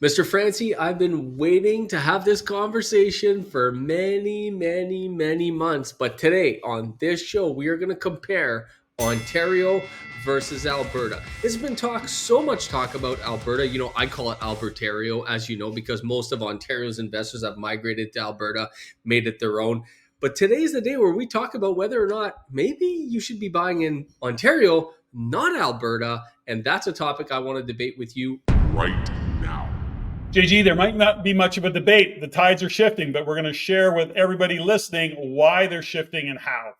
Mr. Francie, I've been waiting to have this conversation for many, many, many months. But today on this show, we are going to compare Ontario versus Alberta. There's been so much talk about Alberta. I call it Albertario, as you know, because most of Ontario's investors have migrated to Alberta, made it their own. But today's the day where we talk about whether or not maybe you should be buying in Ontario, not Alberta. And that's a topic I want to debate with you right now. JG, there might not be much of a debate. The tides are shifting, but we're going to share with everybody listening why they're shifting and how.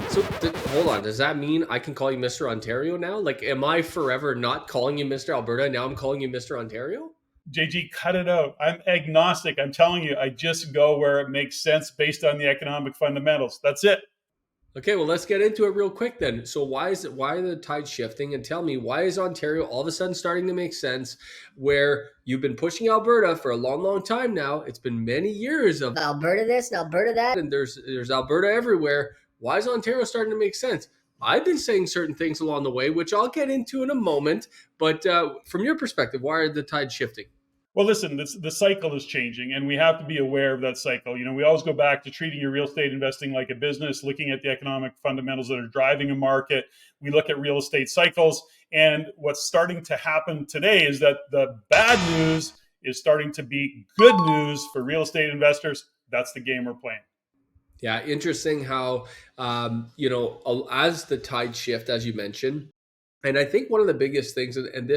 So hold on, does that mean I can call you Mr. Ontario now? Like, am I forever not calling you Mr. Alberta? Now I'm calling you Mr. Ontario? JG, cut it out. I'm agnostic. I'm telling you, I just go where it makes sense based on the economic fundamentals. That's it. Okay, well, let's get into it real quick then. So why are the tides shifting? And tell me, why is Ontario all of a sudden starting to make sense where you've been pushing Alberta for a long, long time now? It's been many years of Alberta this and Alberta that. and there's Alberta everywhere. Why is Ontario starting to make sense? I've been saying certain things along the way, which I'll get into in a moment. But from your perspective, why are the tides shifting? Well, listen, the cycle is changing, and we have to be aware of that cycle. We always go back to treating your real estate investing like a business, looking at the economic fundamentals that are driving a market. We look at real estate cycles, and what's starting to happen today is that the bad news is starting to be good news for real estate investors. That's the game we're playing. Yeah, interesting how, as the tide shift, as you mentioned, and I think one of the biggest things, and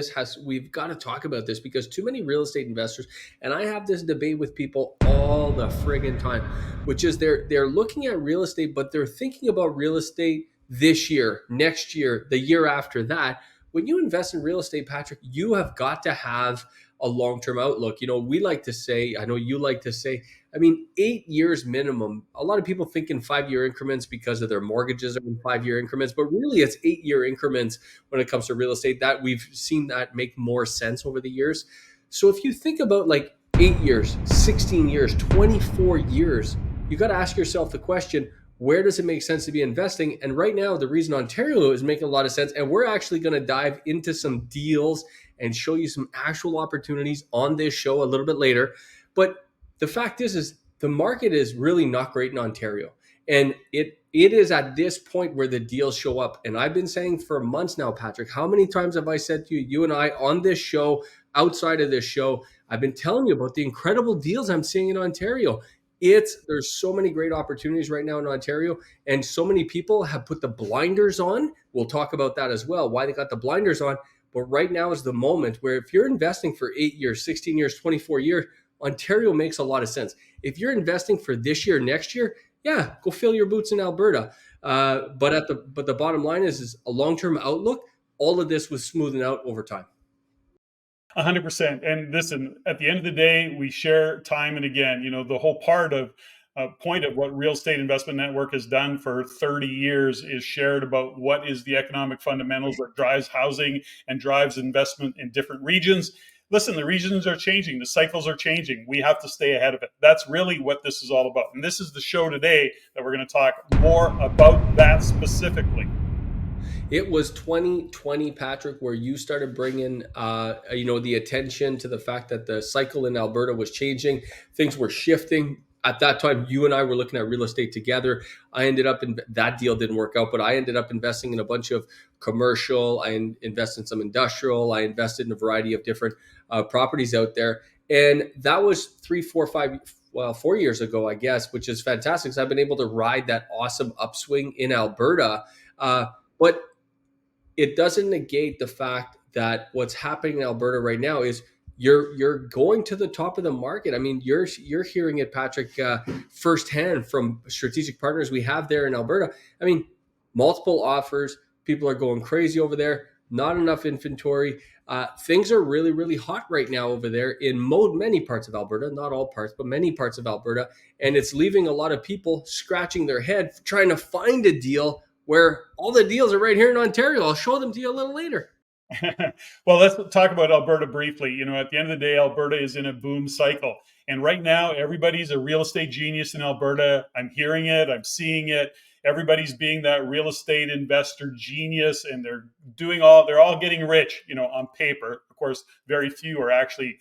we've got to talk about this because too many real estate investors, and I have this debate with people all the friggin' time, which is they're looking at real estate, but they're thinking about real estate this year, next year, the year after that. When you invest in real estate, Patrick, you have got to have a long-term outlook. We like to say, I know you like to say, 8 years minimum. A lot of people think in 5 year increments because of their mortgages are in 5 year increments, but really it's 8 year increments when it comes to real estate. That we've seen that make more sense over the years. So if you think about like 8 years, 16 years, 24 years, you got to ask yourself the question, where does it make sense to be investing? And right now, the reason Ontario is making a lot of sense, and we're actually going to dive into some deals and show you some actual opportunities on this show a little bit later. But the fact is the market is really not great in Ontario. And it is at this point where the deals show up. And I've been saying for months now, Patrick, how many times have I said to you, you and I on this show, outside of this show, I've been telling you about the incredible deals I'm seeing in Ontario. There's so many great opportunities right now in Ontario, and so many people have put the blinders on. We'll talk about that as well, why they got the blinders on. But right now is the moment where if you're investing for 8 years, 16 years, 24 years, Ontario makes a lot of sense. If you're investing for this year, next year, yeah, go fill your boots in Alberta. But the bottom line is a long-term outlook. All of this was smoothing out over time. 100%. And listen, at the end of the day, we share time and again. The whole point of what Real Estate Investment Network has done for 30 years is shared about what is the economic fundamentals that drives housing and drives investment in different regions. Listen, the regions are changing. The cycles are changing. We have to stay ahead of it. That's really what this is all about. And this is the show today that we're going to talk more about that specifically. It was 2020, Patrick, where you started bringing, the attention to the fact that the cycle in Alberta was changing. Things were shifting. At that time, you and I were looking at real estate together. I ended up in that deal didn't work out, but I ended up investing in a bunch of commercial. I invested in some industrial. I invested in a variety of different properties out there. And that was 4 years ago, I guess, which is fantastic. So I've been able to ride that awesome upswing in Alberta. But it doesn't negate the fact that what's happening in Alberta right now is you're going to the top of the market. You're hearing it, Patrick, firsthand from strategic partners we have there in Alberta. Multiple offers. People are going crazy over there. Not enough inventory. Things are really, really hot right now over there in many parts of Alberta. Not all parts, but many parts of Alberta. And it's leaving a lot of people scratching their head trying to find a deal where all the deals are right here in Ontario. I'll show them to you a little later. Well, let's talk about Alberta briefly. At the end of the day, Alberta is in a boom cycle. And right now, everybody's a real estate genius in Alberta. I'm hearing it. I'm seeing it. Everybody's being that real estate investor genius, and they're all getting rich, on paper. Of course, very few are actually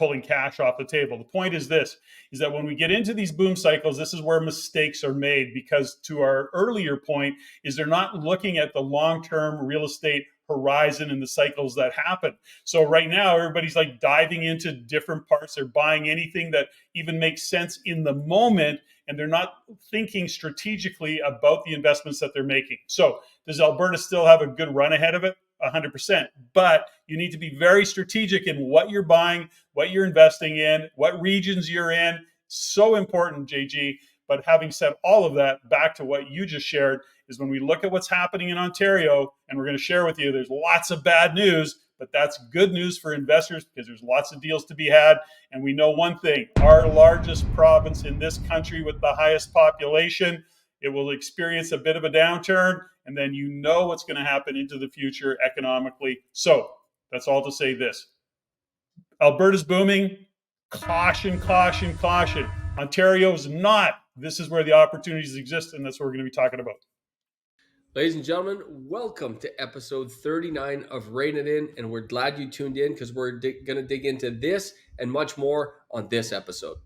pulling cash off the table. The point is this, is that when we get into these boom cycles, this is where mistakes are made, because to our earlier point is they're not looking at the long-term real estate horizon and the cycles that happen. So right now, everybody's like diving into different parts. They're buying anything that even makes sense in the moment, and they're not thinking strategically about the investments that they're making. So does Alberta still have a good run ahead of it? 100%. But you need to be very strategic in what you're buying, what you're investing in, what regions you're in. So important, JG. But having said all of that, back to what you just shared, is when we look at what's happening in Ontario, and we're going to share with you, there's lots of bad news, but that's good news for investors because there's lots of deals to be had. And we know one thing, our largest province in this country with the highest population, it will experience a bit of a downturn, and then you know what's going to happen into the future economically. So that's all to say this. Alberta's booming. Caution, caution, caution. Ontario's not. This is where the opportunities exist, and that's what we're going to be talking about. Ladies and gentlemen, welcome to episode 39 of Rein It In, and we're glad you tuned in because we're going to dig into this and much more on this episode.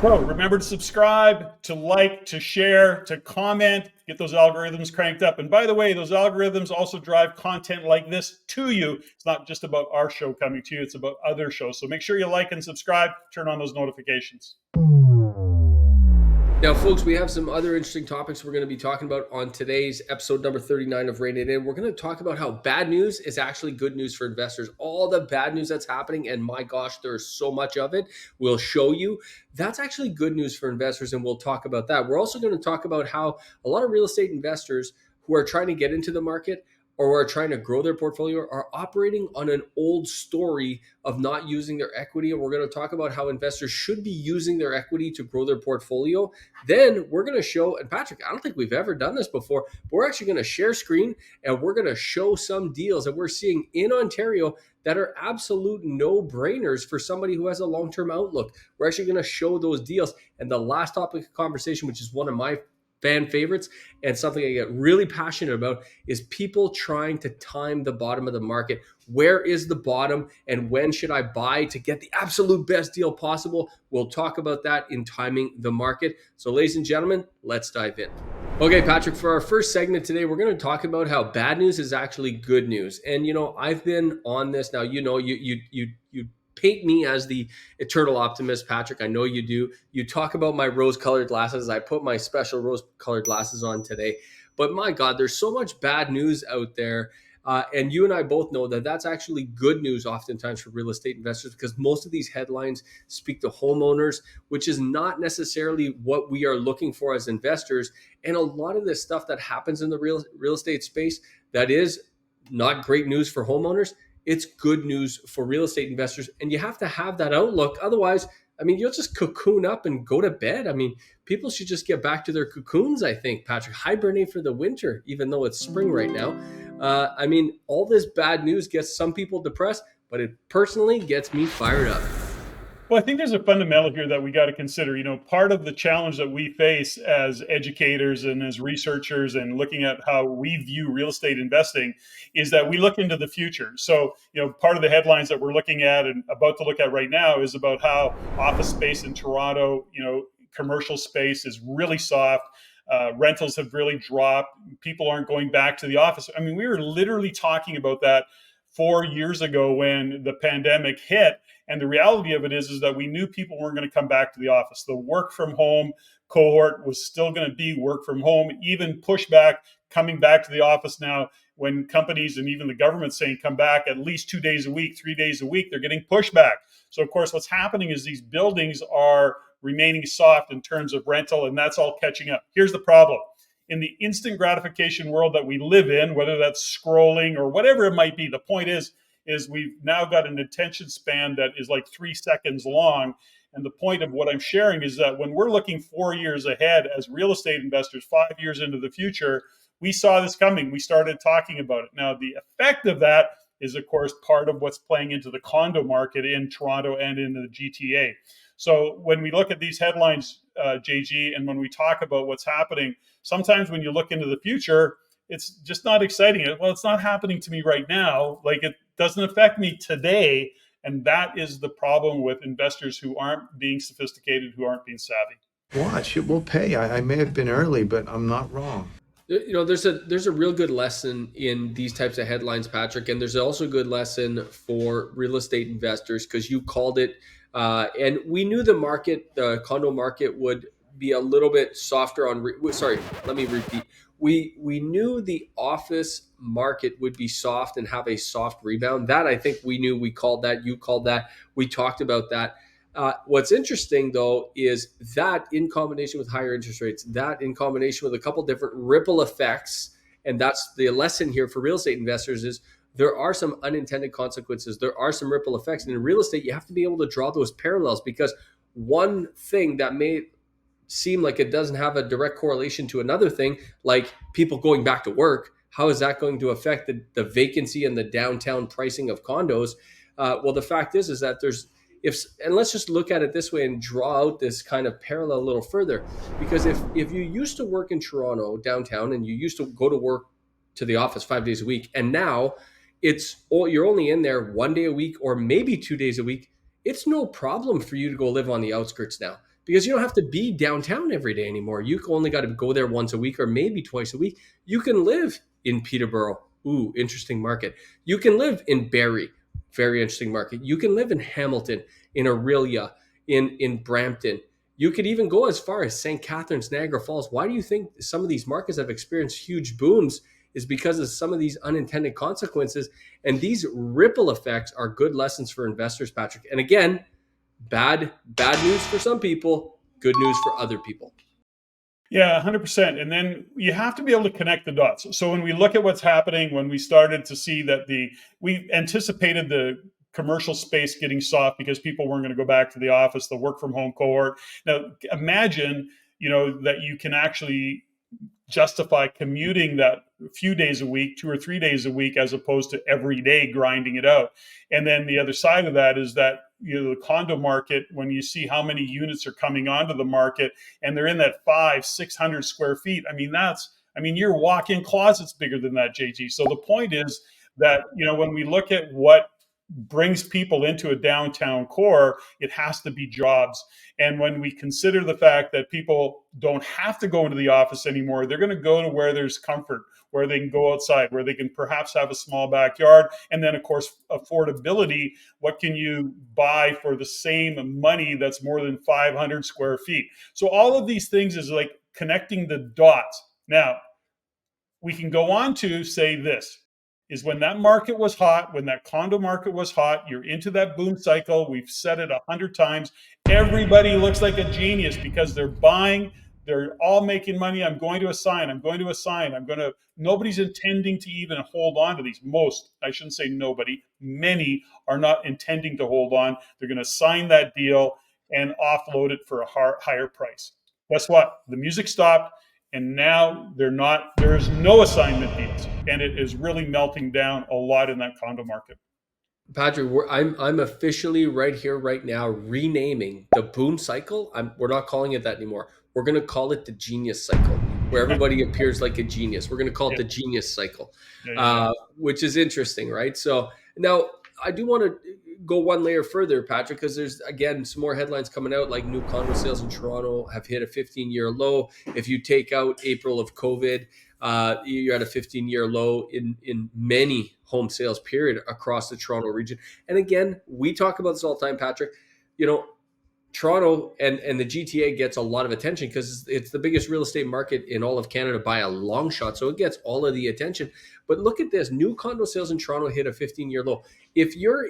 So remember to subscribe, to like, to share, to comment, get those algorithms cranked up. And by the way, those algorithms also drive content like this to you. It's not just about our show coming to you, it's about other shows. So make sure you like and subscribe, turn on those notifications. Now, folks, we have some other interesting topics we're going to be talking about on today's episode number 39 of Rein It In. We're going to talk about how bad news is actually good news for investors. All the bad news that's happening, and my gosh, there's so much of it, we'll show you. That's actually good news for investors, and we'll talk about that. We're also going to talk about how a lot of real estate investors who are trying to get into the market or are trying to grow their portfolio are operating on an old story of not using their equity. And we're going to talk about how investors should be using their equity to grow their portfolio. Then we're going to show, and Patrick, I don't think we've ever done this before, but we're actually going to share screen and we're going to show some deals that we're seeing in Ontario that are absolute no-brainers for somebody who has a long-term outlook. We're actually going to show those deals. And the last topic of conversation, which is one of my fan favorites and something I get really passionate about, is people trying to time the bottom of the market. Where is the bottom and when should I buy to get the absolute best deal possible? We'll talk about that in timing the market. So ladies and gentlemen, let's dive in. Okay, Patrick, for our first segment today, we're going to talk about how bad news is actually good news. And I've been on this now, you paint me as the eternal optimist, Patrick. I know you do. You talk about my rose-colored glasses. I put my special rose-colored glasses on today. But my God, there's so much bad news out there. And you and I both know that that's actually good news oftentimes for real estate investors, because most of these headlines speak to homeowners, which is not necessarily what we are looking for as investors. And a lot of this stuff that happens in the real estate space that is not great news for homeowners, it's good news for real estate investors. And you have to have that outlook. Otherwise, you'll just cocoon up and go to bed. People should just get back to their cocoons, I think, Patrick. Hibernate for the winter, even though it's spring right now. All this bad news gets some people depressed, but it personally gets me fired up. Well, I think there's a fundamental here that we got to consider. Part of the challenge that we face as educators and as researchers and looking at how we view real estate investing is that we look into the future. So, part of the headlines that we're looking at and about to look at right now is about how office space in Toronto, commercial space is really soft. Rentals have really dropped. People aren't going back to the office. We were literally talking about that 4 years ago when the pandemic hit. And the reality of it is that we knew people weren't going to come back to the office. The work from home cohort was still going to be work from home, even pushback coming back to the office now when companies and even the government saying come back at least 2 days a week, 3 days a week, they're getting pushback. So of course, what's happening is these buildings are remaining soft in terms of rental, and that's all catching up. Here's the problem. In the instant gratification world that we live in, whether that's scrolling or whatever it might be, the point is we've now got an attention span that is like 3 seconds long. And the point of what I'm sharing is that when we're looking 4 years ahead as real estate investors, 5 years into the future, we saw this coming. We started talking about it. Now, the effect of that is, of course, part of what's playing into the condo market in Toronto and in the GTA. So when we look at these headlines, JG, and when we talk about what's happening, sometimes when you look into the future, it's just not exciting. Well, it's not happening to me right now. Like, it doesn't affect me today. And that is the problem with investors who aren't being sophisticated, who aren't being savvy. Watch, it will pay. I may have been early, but I'm not wrong. There's a real good lesson in these types of headlines, Patrick, and there's also a good lesson for real estate investors because you called it, and we knew the condo market would be a little bit softer on. Sorry, let me repeat. We knew the office market would be soft and have a soft rebound. That I think we knew. We called that. You called that. We talked about that. What's interesting though is that in combination with higher interest rates, that in combination with a couple different ripple effects, and that's the lesson here for real estate investors is there are some unintended consequences. There are some ripple effects. And in real estate, you have to be able to draw those parallels because one thing that may seem like it doesn't have a direct correlation to another thing, like people going back to work. How is that going to affect the vacancy and the downtown pricing of condos? Well, the fact is that there's if and let's just look at it this way and draw out this kind of parallel a little further, because if you used to work in Toronto downtown and you used to go to work to the office 5 days a week, and now you're only in there 1 day a week or maybe 2 days a week, it's no problem for you to go live on the outskirts now because you don't have to be downtown every day anymore. You only got to go there once a week or maybe twice a week. You can live in Peterborough. Ooh, interesting market. You can live in Barrie. Very interesting market. You can live in Hamilton, in Aurelia, in Brampton. You could even go as far as St. Catharines, Niagara Falls. Why do you think some of these markets have experienced huge booms? Is because of some of these unintended consequences. And these ripple effects are good lessons for investors, Patrick. And again, bad news for some people, good news for other people. Yeah, 100%. And then you have to be able to connect the dots. So when we look at what's happening, when we started to see that we anticipated the commercial space getting soft because people weren't going to go back to the office, the work from home cohort. Now, imagine, that you can actually justify commuting that few days a week, 2 or 3 days a week, as opposed to every day grinding it out. And then the other side of that is that the condo market, when you see how many units are coming onto the market and they're in that 500-600 square feet, your walk-in closet's bigger than that, JG. So the point is that when we look at what brings people into a downtown core, it has to be jobs. And when we consider the fact that people don't have to go into the office anymore, they're going to go to where there's comfort, where they can go outside, where they can perhaps have a small backyard. And then, of course, affordability. What can you buy for the same money that's more than 500 square feet? So all of these things is like connecting the dots. Now, we can go on to say this is when that market was hot, when that condo market was hot, you're into that boom cycle. We've said it 100 times. Everybody looks like a genius because they're buying. They're all making money. I'm going to assign. Nobody's intending to even hold on to these. I shouldn't say nobody. Many are not intending to hold on. They're going to sign that deal and offload it for a higher price. Guess what? The music stopped. And now there is no assignment deals. And it is really melting down a lot in that condo market. Patrick, I'm officially right here, right now, renaming the boom cycle. We're not calling it that anymore. We're going to call it the genius cycle, where everybody appears like a genius. We're going to call it Yeah. the genius cycle, Yeah. which is interesting, right? So now I do want to go one layer further, Patrick, because there's again some more headlines coming out, like new condo sales in Toronto have hit a 15-year low. If you take out April of COVID, you're at a 15-year low in many home sales period across the Toronto region. And again, we talk about this all the time, Patrick. Toronto and the GTA gets a lot of attention because it's the biggest real estate market in all of Canada by a long shot. So it gets all of the attention. But look at this: new condo sales in Toronto hit a 15-year low. If you're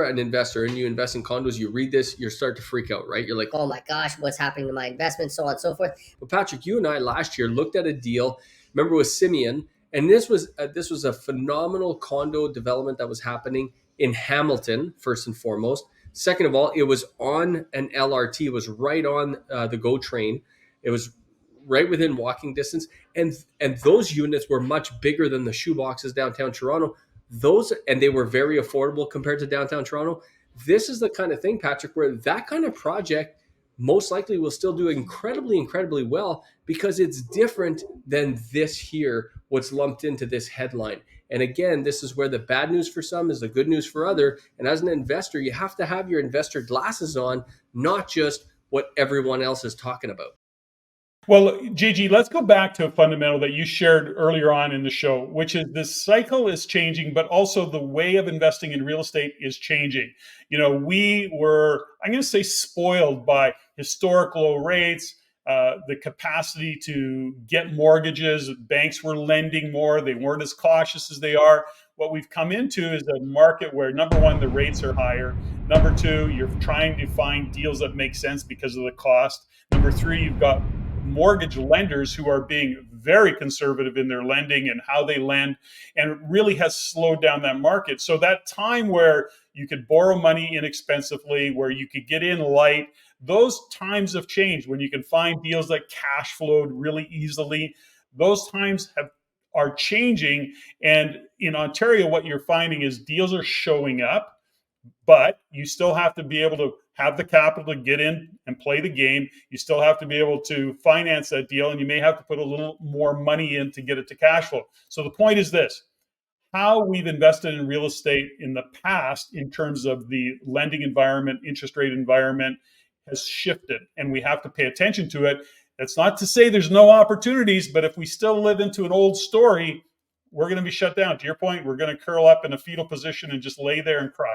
an investor and you invest in condos, you read this, you start to freak out, right? You're like, oh my gosh, what's happening to my investment, so on and so forth. But Patrick, you and I last year looked at a deal. Remember with Simeon, and this was a phenomenal condo development that was happening in Hamilton. First and foremost. Second of all, it was on an LRT. It was right on the GO train. It was right within walking distance, and those units were much bigger than the shoeboxes downtown Toronto. And they were very affordable compared to downtown Toronto. This is the kind of thing, Patrick, where that kind of project most likely will still do incredibly well because it's different than this here, what's lumped into this headline. And again, this is where the bad news for some is the good news for other. And as an investor, you have to have your investor glasses on, not just what everyone else is talking about. Well, JG, let's go back to a fundamental that you shared earlier on in the show, which is the cycle is changing, but also the way of investing in real estate is changing. We were, I'm going to say, spoiled by historic low rates, the capacity to get mortgages. Banks were lending more. They weren't as cautious as they are. What we've come into is a market where, number one, the rates are higher. Number two, you're trying to find deals that make sense because of the cost. Number three, you've got mortgage lenders who are being very conservative in their lending and how they lend, and it really has slowed down that market. So that time where you could borrow money inexpensively, where you could get in light, those times have changed. When you can find deals that cash flowed really easily, those times are changing. And in Ontario, what you're finding is deals are showing up, but you still have to be able to have the capital to get in and play the game. You still have to be able to finance that deal, and you may have to put a little more money in to get it to cash flow. So the point is this: how we've invested in real estate in the past in terms of the lending environment, interest rate environment has shifted, and we have to pay attention to it. That's not to say there's no opportunities, but if we still live into an old story, we're going to be shut down. To your point, we're going to curl up in a fetal position and just lay there and cry.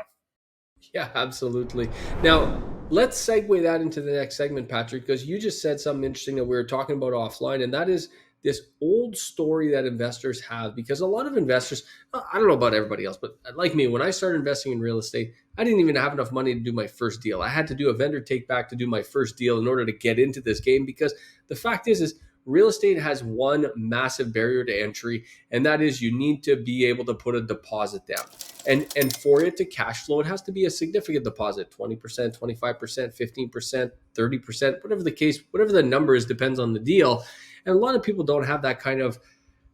Yeah, absolutely. Now, let's segue that into the next segment, Patrick, because you just said something interesting that we were talking about offline, and that is this old story that investors have. Because a lot of investors, I don't know about everybody else, but like me, when I started investing in real estate, I didn't even have enough money to do my first deal. I had to do a vendor take back to do my first deal in order to get into this game, because the fact is real estate has one massive barrier to entry, and that is you need to be able to put a deposit down. And for it to cash flow, it has to be a significant deposit, 20%, 25%, 15%, 30%, whatever the case, whatever the number is, depends on the deal. And a lot of people don't have that kind of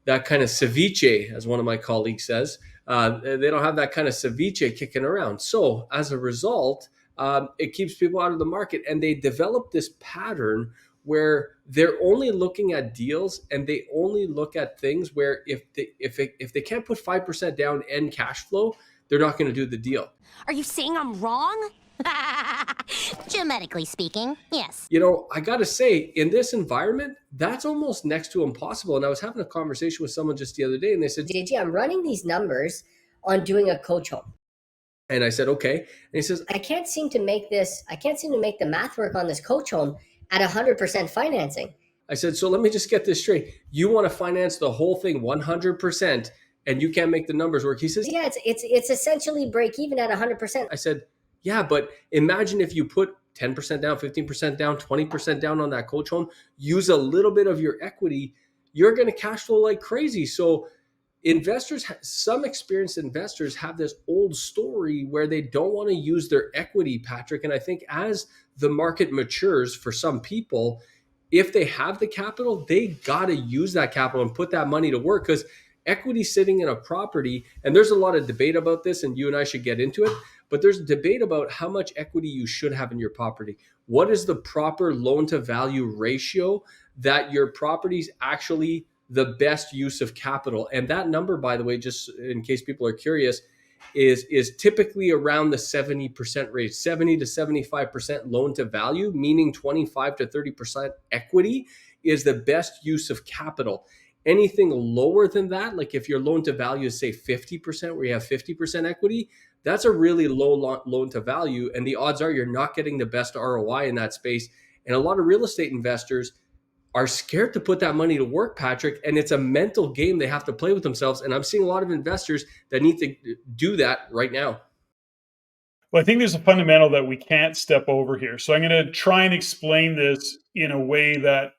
ceviche, as one of my colleagues says. They don't have that kind of ceviche kicking around. So as a result, it keeps people out of the market, and they develop this pattern where they're only looking at deals, and they only look at things where if they can't put 5% down and cash flow, they're not going to do the deal. Are you saying I'm wrong? Geometrically speaking, yes. I got to say, in this environment, that's almost next to impossible. And I was having a conversation with someone just the other day, and they said, JG, I'm running these numbers on doing a coach home. And I said, okay. And he says, I can't seem to make the math work on this coach home at 100% financing. I said, so let me just get this straight. You want to finance the whole thing 100%, and you can't make the numbers work. He says, yeah, it's essentially break even at 100%. I said, yeah, but imagine if you put 10% down, 15% down, 20% down on that coach home, use a little bit of your equity, you're going to cash flow like crazy. So some experienced investors have this old story where they don't want to use their equity, Patrick. And I think as the market matures for some people, if they have the capital, they got to use that capital and put that money to work, because equity sitting in a property, and there's a lot of debate about this, and you and I should get into it, but there's a debate about how much equity you should have in your property. What is the proper loan to value ratio that your property's actually the best use of capital? And that number, by the way, just in case people are curious, is typically around the 70% rate, 70 to 75% loan to value, meaning 25 to 30% equity is the best use of capital. Anything lower than that, like if your loan to value is say 50%, where you have 50% equity, that's a really low loan to value. And the odds are you're not getting the best ROI in that space. And a lot of real estate investors are scared to put that money to work, Patrick. And it's a mental game they have to play with themselves. And I'm seeing a lot of investors that need to do that right now. Well, I think there's a fundamental that we can't step over here. So I'm going to try and explain this in a way that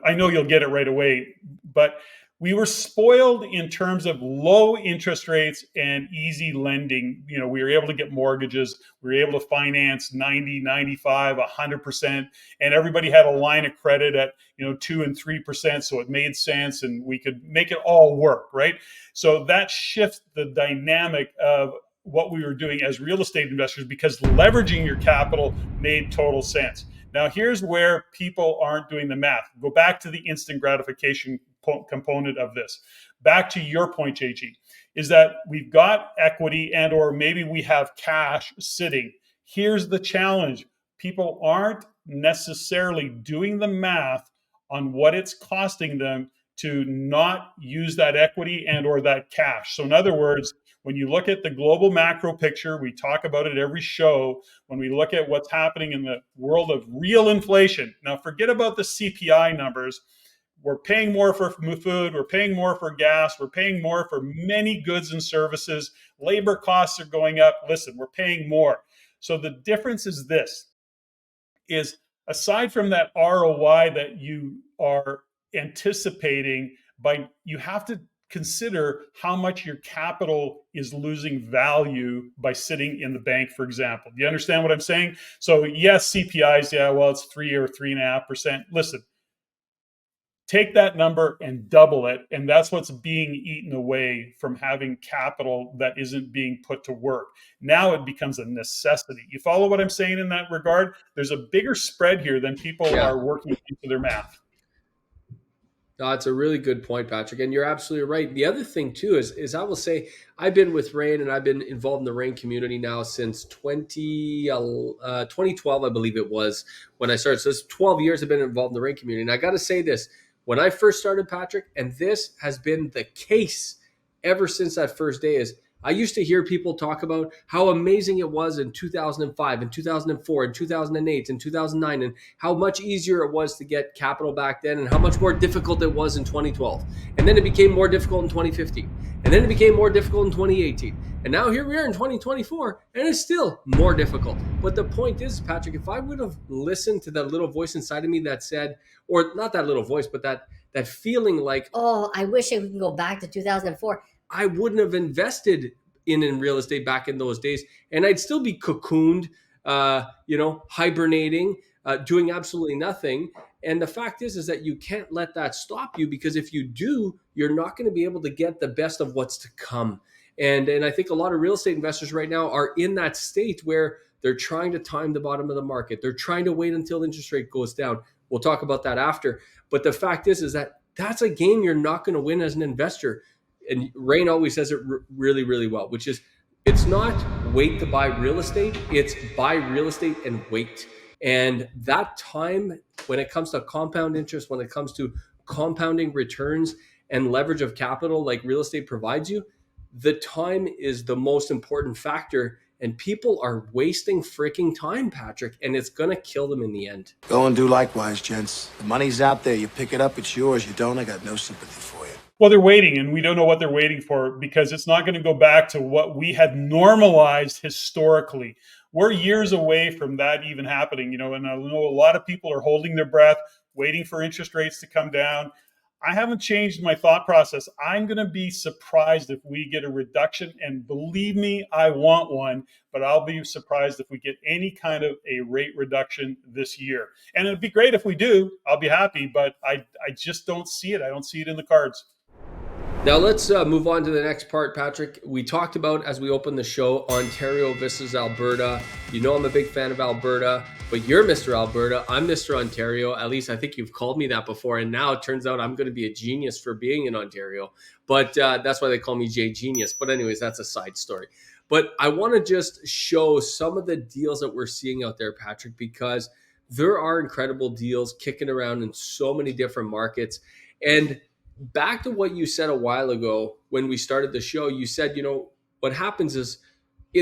I know you'll get it right away, but we were spoiled in terms of low interest rates and easy lending. We were able to get mortgages. We were able to finance 90, 95, 100%. And everybody had a line of credit at, 2 and 3%. So it made sense, and we could make it all work, right? So that shifts the dynamic of what we were doing as real estate investors, because leveraging your capital made total sense. Now, here's where people aren't doing the math. Go back to the instant gratification component of this. Back to your point, JG, is that we've got equity and or maybe we have cash sitting. Here's the challenge. People aren't necessarily doing the math on what it's costing them to not use that equity and or that cash. So in other words, when you look at the global macro picture, we talk about it every show. When we look at what's happening in the world of real inflation, now forget about the CPI numbers. We're paying more for food, we're paying more for gas, we're paying more for many goods and services. Labor costs are going up. Listen, we're paying more. So the difference is this, is aside from that ROI that you are anticipating, you have to consider how much your capital is losing value by sitting in the bank, for example. Do you understand what I'm saying? So yes, CPIs, yeah, well, it's 3 or 3.5%. Listen, take that number and double it, and that's what's being eaten away from having capital that isn't being put to work. Now it becomes a necessity. You follow what I'm saying in that regard? There's a bigger spread here than people Yeah. are working into their math. No, it's a really good point, Patrick, and you're absolutely right. The other thing too is I will say I've been with Rain and I've been involved in the Rain community now since 2012, I believe it was when I started. So it's 12 years I've been involved in the Rain community, and I got to say this: when I first started, Patrick, and this has been the case ever since that first day, is I used to hear people talk about how amazing it was in 2005 and 2004 and 2008 and 2009 and how much easier it was to get capital back then and how much more difficult it was in 2012. And then it became more difficult in 2015. And then it became more difficult in 2018. And now here we are in 2024 and it's still more difficult. But the point is, Patrick, if I would have listened to that little voice inside of me that said, or not that little voice, but that feeling like, oh, I wish I could go back to 2004. I wouldn't have invested in real estate back in those days, and I'd still be cocooned, hibernating, doing absolutely nothing. And the fact is that you can't let that stop you, because if you do, you're not going to be able to get the best of what's to come. And I think a lot of real estate investors right now are in that state where they're trying to time the bottom of the market. They're trying to wait until interest rate goes down. We'll talk about that after. But the fact is that that's a game you're not going to win as an investor. And Rain always says it really, really well, which is it's not wait to buy real estate, it's buy real estate and wait. And that time, when it comes to compound interest, when it comes to compounding returns and leverage of capital like real estate provides you, the time is the most important factor. And people are wasting freaking time, Patrick, and it's going to kill them in the end. Go and do likewise, gents. The money's out there. You pick it up, it's yours. You don't, I got no sympathy for you. Well, they're waiting, and we don't know what they're waiting for, because it's not going to go back to what we had normalized historically. We're years away from that even happening, and I know a lot of people are holding their breath, waiting for interest rates to come down. I haven't changed my thought process. I'm going to be surprised if we get a reduction, and believe me, I want one, but I'll be surprised if we get any kind of a rate reduction this year. And it'd be great if we do. I'll be happy, but I just don't see it. I don't see it in the cards. Now let's move on to the next part, Patrick. We talked about, as we opened the show, Ontario versus Alberta. You know I'm a big fan of Alberta, but you're Mr. Alberta. I'm Mr. Ontario. At least I think you've called me that before, and now it turns out I'm going to be a genius for being in Ontario. But that's why they call me J Genius. But anyways, that's a side story. But I want to just show some of the deals that we're seeing out there, Patrick, because there are incredible deals kicking around in so many different markets. And back to what you said a while ago when we started the show, you said, what happens is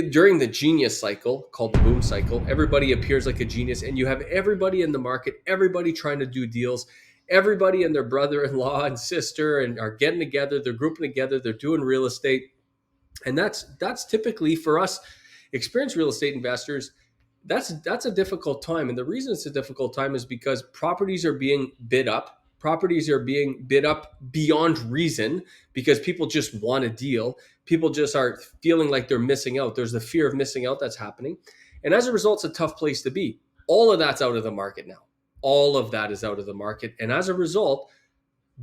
during the genius cycle, called the boom cycle, everybody appears like a genius, and you have everybody in the market, everybody trying to do deals, everybody and their brother-in-law and sister and are getting together, they're grouping together, they're doing real estate. And that's typically, for us experienced real estate investors, that's a difficult time. And the reason it's a difficult time is because properties are being bid up. Properties are being bid up beyond reason because people just want a deal. People just are feeling like they're missing out. There's the fear of missing out that's happening. And as a result, it's a tough place to be. All of that's out of the market now. All of that is out of the market. And as a result,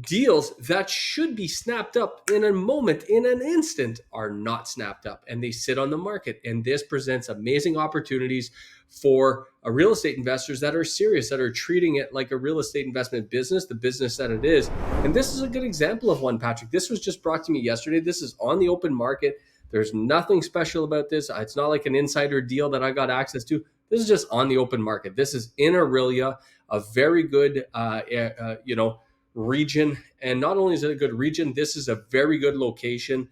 deals that should be snapped up in a moment, in an instant, are not snapped up and they sit on the market. And this presents amazing opportunities for real estate investors that are serious, that are treating it like a real estate investment business, the business that it is. And this is a good example of one, Patrick. This was just brought to me yesterday. This is on the open market. There's nothing special about this. It's not like an insider deal that I got access to. This is just on the open market. This is in Aurelia, a very good, region. And not only is it a good region, this is a very good location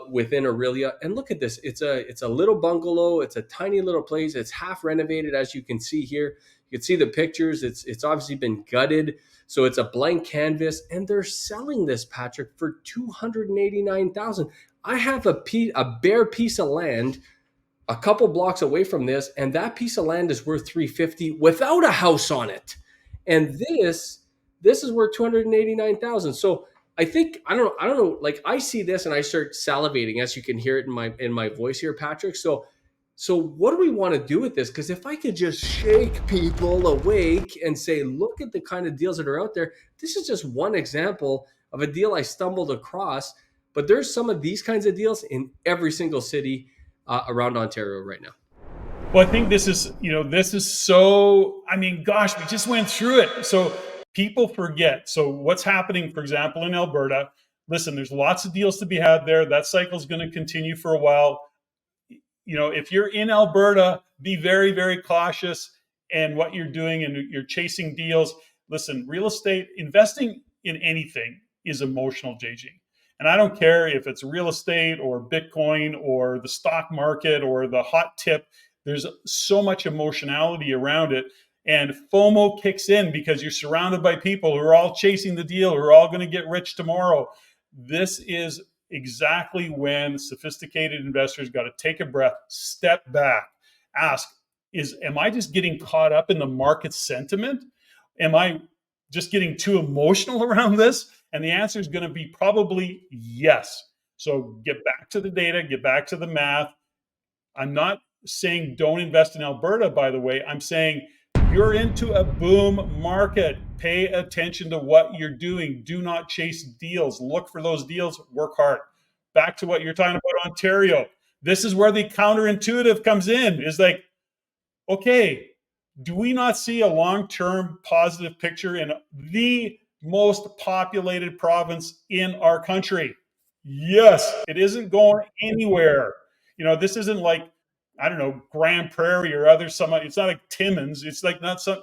within Aurelia. And look at this. It's a little bungalow. It's a tiny little place. It's half renovated, as you can see here. You can see the pictures. It's obviously been gutted. So it's a blank canvas. And they're selling this, Patrick, for $289,000. I have a bare piece of land a couple blocks away from this, and that piece of land is worth 350 without a house on it. And this is worth 289,000. So I don't know, like I see this and I start salivating, as you can hear it in my voice here, Patrick. So what do we want to do with this? Because if I could just shake people awake and say, look at the kind of deals that are out there, this is just one example of a deal I stumbled across. But there's some of these kinds of deals in every single city around Ontario right now. Well, I think this is so, I mean, gosh, we just went through it. So people forget. So what's happening, for example, in Alberta, listen, there's lots of deals to be had there. That cycle is going to continue for a while. If you're in Alberta, be very, very cautious in what you're doing and you're chasing deals. Listen, real estate, investing in anything is emotional, JG. And I don't care if it's real estate or Bitcoin or the stock market or the hot tip. There's so much emotionality around it. And FOMO kicks in because you're surrounded by people who are all chasing the deal, who are all going to get rich tomorrow. This is exactly when sophisticated investors got to take a breath, step back, ask, am I just getting caught up in the market sentiment? Am I just getting too emotional around this? And the answer is going to be probably yes. So get back to the data, get back to the math. I'm not saying don't invest in Alberta, by the way. I'm saying you're into a boom market. Pay attention to what you're doing. Do not chase deals. Look for those deals. Work hard. Back to what you're talking about, Ontario. This is where the counterintuitive comes in. Is like, okay, do we not see a long-term positive picture in the most populated province in our country? Yes, it isn't going anywhere. This isn't like, I don't know, Grand Prairie or it's not like Timmins. It's like not some,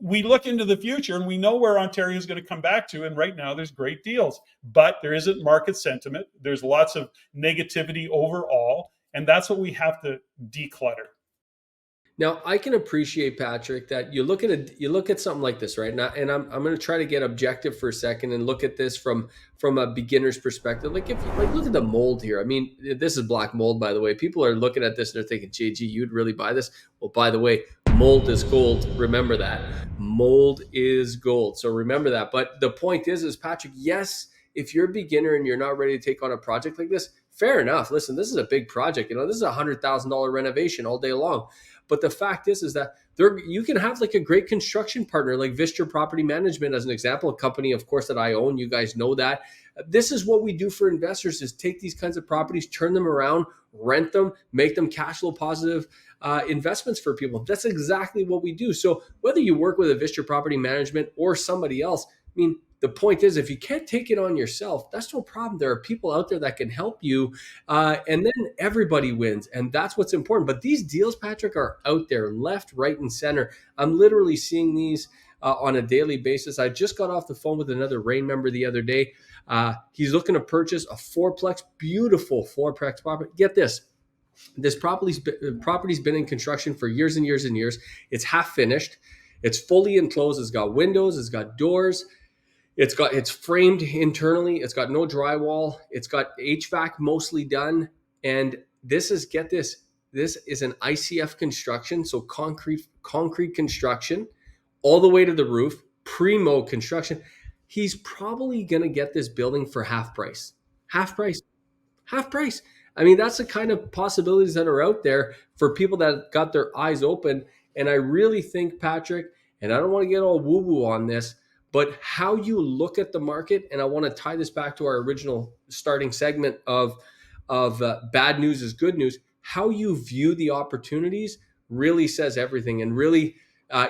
we look into the future and we know where Ontario is going to come back to. And right now there's great deals, but there isn't market sentiment. There's lots of negativity overall. And that's what we have to declutter. Now, I can appreciate, Patrick, that you look at something like this, right? And I'm going to try to get objective for a second and look at this from a beginner's perspective. Like, if you look at the mold here. I mean, this is black mold, by the way. People are looking at this and they're thinking, "JG, you'd really buy this?" Well, by the way, mold is gold. Remember that. Mold is gold. So remember that. But the point is Patrick, yes, if you're a beginner and you're not ready to take on a project like this, fair enough. Listen, this is a big project. This is a $100,000 renovation all day long. But the fact is that you can have like a great construction partner, like Vistra Property Management, as an example, a company, of course, that I own. You guys know that. This is what we do for investors: is take these kinds of properties, turn them around, rent them, make them cash flow positive investments for people. That's exactly what we do. So whether you work with a Vistra Property Management or somebody else, I mean, the point is, if you can't take it on yourself, that's no problem. There are people out there that can help you, and then everybody wins, and that's what's important. But these deals, Patrick, are out there, left, right, and center. I'm literally seeing these on a daily basis. I just got off the phone with another RAIN member the other day. He's looking to purchase a fourplex, beautiful fourplex property. Get this. This property's been in construction for years and years and years. It's half finished. It's fully enclosed. It's got windows. It's got doors. It's framed internally. It's got no drywall. It's got HVAC mostly done. And this is an ICF construction, so concrete construction, all the way to the roof, primo construction. He's probably going to get this building for half price. Half price. Half price. I mean, that's the kind of possibilities that are out there for people that got their eyes open. And I really think, Patrick, and I don't want to get all woo-woo on this, but how you look at the market. And I want to tie this back to our original starting segment of bad news is good news. How you view the opportunities really says everything, and really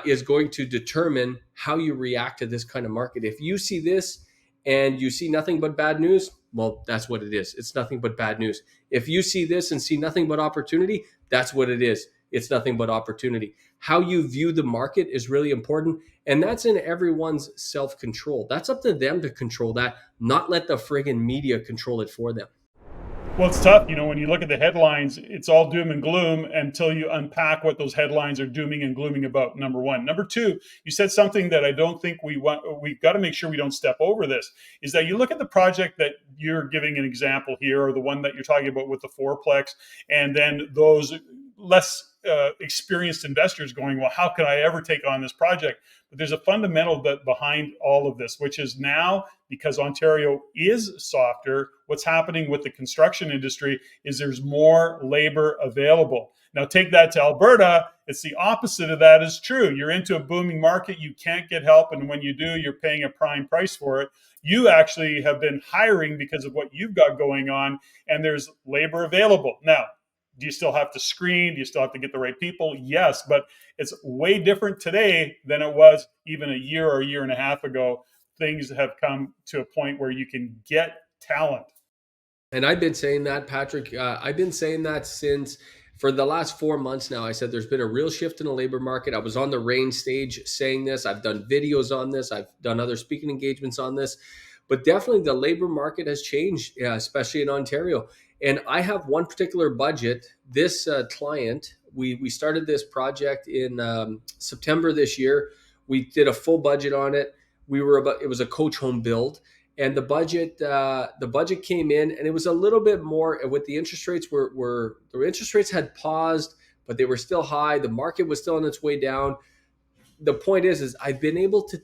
is going to determine how you react to this kind of market. If you see this and you see nothing but bad news, well, that's what it is. It's nothing but bad news. If you see this and see nothing but opportunity, that's what it is. It's nothing but opportunity. How you view the market is really important. And that's in everyone's self control. That's up to them to control that, not let the friggin' media control it for them. Well, it's tough. When you look at the headlines, it's all doom and gloom until you unpack what those headlines are dooming and glooming about. Number one. Number two, you said something that I don't think we want. We've got to make sure we don't step over this. Is that you look at the project that you're giving an example here, or the one that you're talking about with the fourplex, and then those less experienced investors going, well, how could I ever take on this project? But there's a fundamental that behind all of this, which is now, because Ontario is softer, what's happening with the construction industry is there's more labor available. Now take that to Alberta, it's the opposite of that is true. You're into a booming market, you can't get help, and when you do, you're paying a prime price for it. You actually have been hiring because of what you've got going on, and there's labor available. Now, do you still have to screen? Do you still have to get the right people? Yes, but it's way different today than it was even a year or a year and a half ago. Things have come to a point where you can get talent. And I've been saying that, Patrick. I've been saying that since for the last 4 months now. I said there's been a real shift in the labor market. I was on the Rain stage saying this. I've done videos on this. I've done other speaking engagements on this. But definitely the labor market has changed, especially in Ontario. And I have one particular budget. This client, we started this project in September this year. We did a full budget on it. It was a coach home build, and the budget came in, and it was a little bit more with the interest rates. The interest rates had paused, but they were still high. The market was still on its way down. The point is I've been able to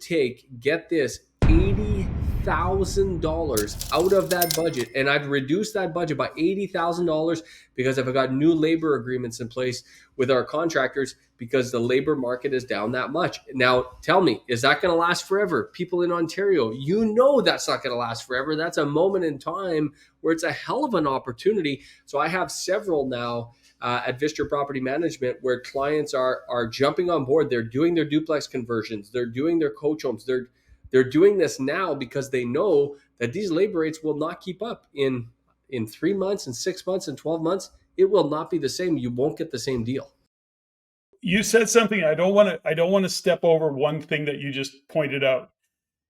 get this $80,000 out of that budget, and I've reduced that budget by $80,000 because I've got new labor agreements in place with our contractors because the labor market is down that much. Now, tell me, is that going to last forever? People in Ontario, that's not going to last forever. That's a moment in time where it's a hell of an opportunity. So I have several now at Vista Property Management where clients are jumping on board. They're doing their duplex conversions. They're doing their coach homes. They're doing this now because they know that these labor rates will not keep up in 3 months and 6 months and 12 months. It will not be the same. You won't get the same deal. You said something I don't want to step over one thing that you just pointed out.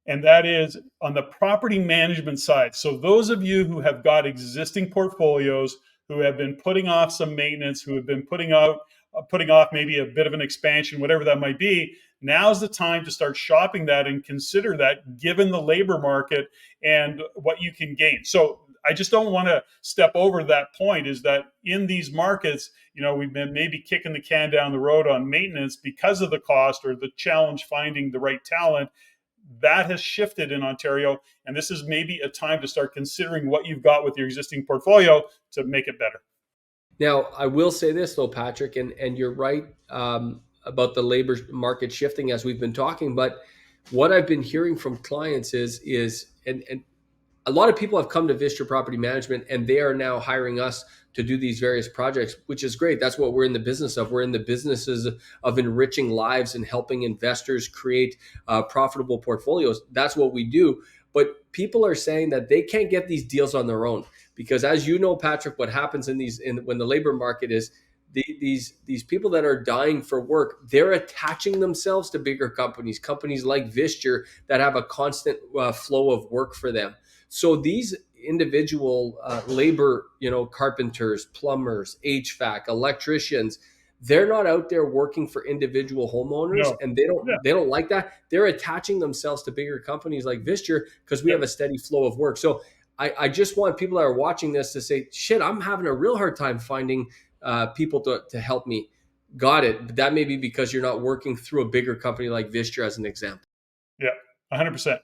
And that is on the property management side. So those of you who have got existing portfolios, who have been putting off some maintenance, who have been putting off maybe a bit of an expansion, whatever that might be, now's the time to start shopping that and consider that given the labor market and what you can gain. So I just don't want to step over that point, is that in these markets, we've been maybe kicking the can down the road on maintenance because of the cost or the challenge finding the right talent. That has shifted in Ontario, and this is maybe a time to start considering what you've got with your existing portfolio to make it better. Now, I will say this though, Patrick, and you're right about the labor market shifting as we've been talking. But what I've been hearing from clients is and a lot of people have come to Vista Property Management, and they are now hiring us to do these various projects, which is great. That's what we're in the business of. We're in the businesses of enriching lives and helping investors create profitable portfolios. That's what we do. But people are saying that they can't get these deals on their own because, as you know, Patrick, what happens when the labor market is these people that are dying for work, they're attaching themselves to bigger companies like Visture that have a constant flow of work for them. So these individual labor, carpenters, plumbers, HVAC, electricians, they're not out there working for individual homeowners, and they don't like that. They're attaching themselves to bigger companies like Visture because we have a steady flow of work. So I just want people that are watching this to say, shit, I'm having a real hard time finding people to help me. Got it. But that may be because you're not working through a bigger company like Visture as an example. Yeah, 100%.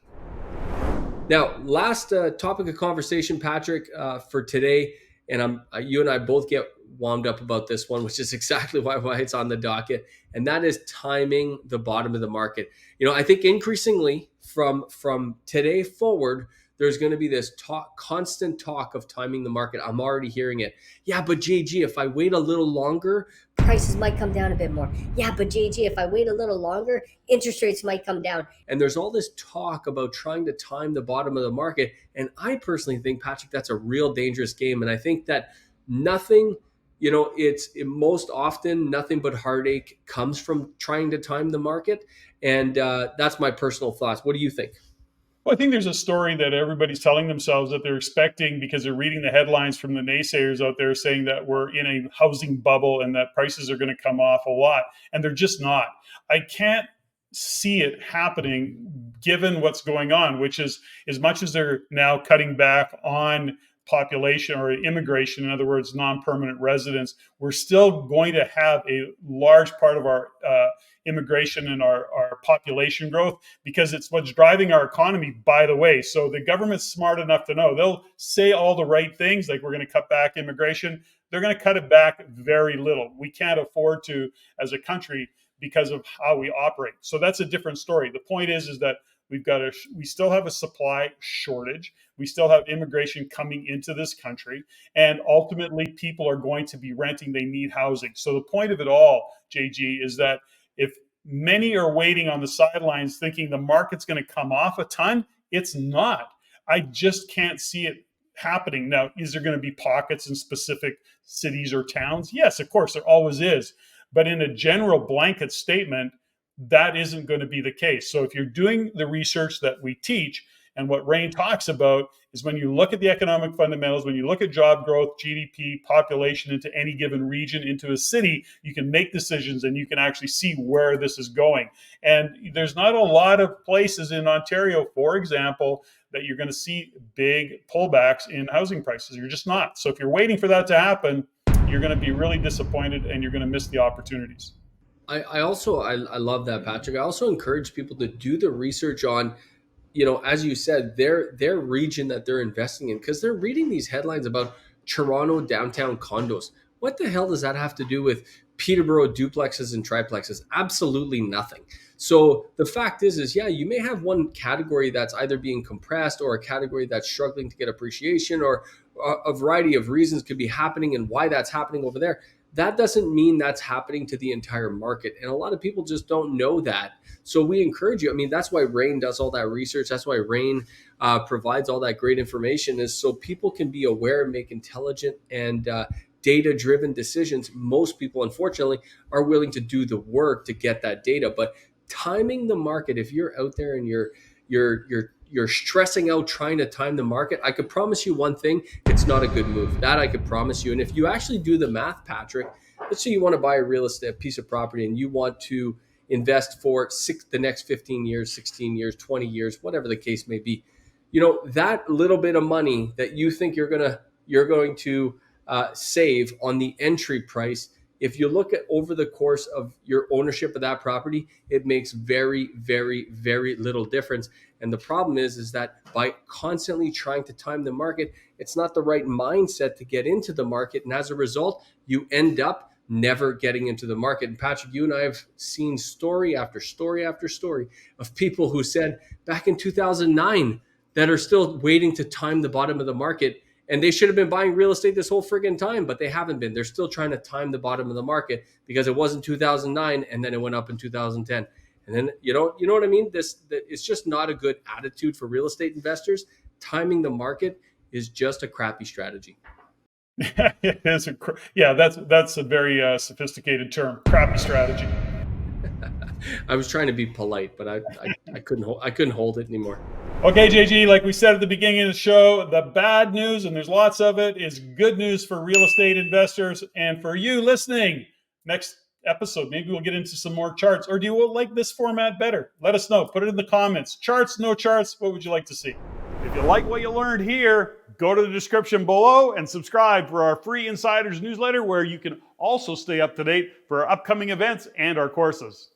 Now, last topic of conversation, Patrick, for today and you and I both get wound up about this one, which is exactly why it's on the docket, and that is timing the bottom of the market. I think increasingly from today forward, there's going to be this constant talk of timing the market. I'm already hearing it. Yeah, but JG, if I wait a little longer, Prices might come down a bit more. Yeah, but JG, if I wait a little longer, interest rates might come down. and there's all this talk about trying to time the bottom of the market. And I personally think, Patrick, that's a real dangerous game. And I think that nothing, most often nothing but heartache comes from trying to time the market. And that's my personal thoughts. What do you think? Well, I think there's a story that everybody's telling themselves that they're expecting because they're reading the headlines from the naysayers out there saying that we're in a housing bubble and that prices are going to come off a lot. And they're just not. I can't see it happening given what's going on, which is as much as they're now cutting back on population or immigration, in other words, non-permanent residents, we're still going to have a large part of our immigration and our population growth because it's what's driving our economy, by the way. So the government's smart enough to know they'll say all the right things, like we're going to cut back immigration. They're going to cut it back very little. We can't afford to as a country because of how we operate. So that's a different story. The point is that we still have a supply shortage. We still have immigration coming into this country, and ultimately people are going to be renting. They need housing. So the point of it all, JG, is that if many are waiting on the sidelines thinking the market's going to come off a ton, it's not. I just can't see it happening. Now, is there going to be pockets in specific cities or towns? Yes, of course, there always is. But in a general blanket statement, that isn't going to be the case. So if you're doing the research that we teach, and what Rain talks about is when you look at the economic fundamentals, when you look at job growth, GDP, population into any given region, into a city, you can make decisions and you can actually see where this is going. And there's not a lot of places in Ontario, for example, that you're going to see big pullbacks in housing prices. You're just not. So if you're waiting for that to happen, you're going to be really disappointed and you're going to miss the opportunities. I also love that, Patrick. I also encourage people to do the research on, as you said, their region that they're investing in, because they're reading these headlines about Toronto downtown condos. What the hell does that have to do with Peterborough duplexes and triplexes? Absolutely nothing. So the fact is yeah, you may have one category that's either being compressed or a category that's struggling to get appreciation, or a variety of reasons could be happening and why that's happening over there. That doesn't mean that's happening to the entire market. And a lot of people just don't know that. So we encourage you. I mean, that's why Rain does all that research. That's why Rain provides all that great information, is so people can be aware and make intelligent and data-driven decisions. Most people, unfortunately, are willing to do the work to get that data. But timing the market, if you're out there and you're stressing out trying to time the market, I could promise you one thing: it's not a good move. That I could promise you. And if you actually do the math, Patrick, let's say you want to buy a real estate piece of property and you want to invest for the next 15 years, 16 years, 20 years, whatever the case may be. That little bit of money that you think you're going to save on the entry price, if you look at over the course of your ownership of that property, it makes very, very, very little difference. And the problem is that by constantly trying to time the market, it's not the right mindset to get into the market. And as a result, you end up never getting into the market. And Patrick, you and I have seen story after story after story of people who said back in 2009 that are still waiting to time the bottom of the market. And they should have been buying real estate this whole friggin' time, but they haven't been. They're still trying to time the bottom of the market because it wasn't 2009 and then it went up in 2010. And then, you know what I mean? It's just not a good attitude for real estate investors. Timing the market is just a crappy strategy. That's a very sophisticated term, crappy strategy. I was trying to be polite, but I couldn't hold it anymore. Okay, JG, like we said at the beginning of the show, the bad news, and there's lots of it, is good news for real estate investors and for you listening. Next episode, maybe we'll get into some more charts. Or do you like this format better? Let us know. Put it in the comments. Charts, no charts, what would you like to see? If you like what you learned here, go to the description below and subscribe for our free Insiders newsletter, where you can also stay up to date for our upcoming events and our courses.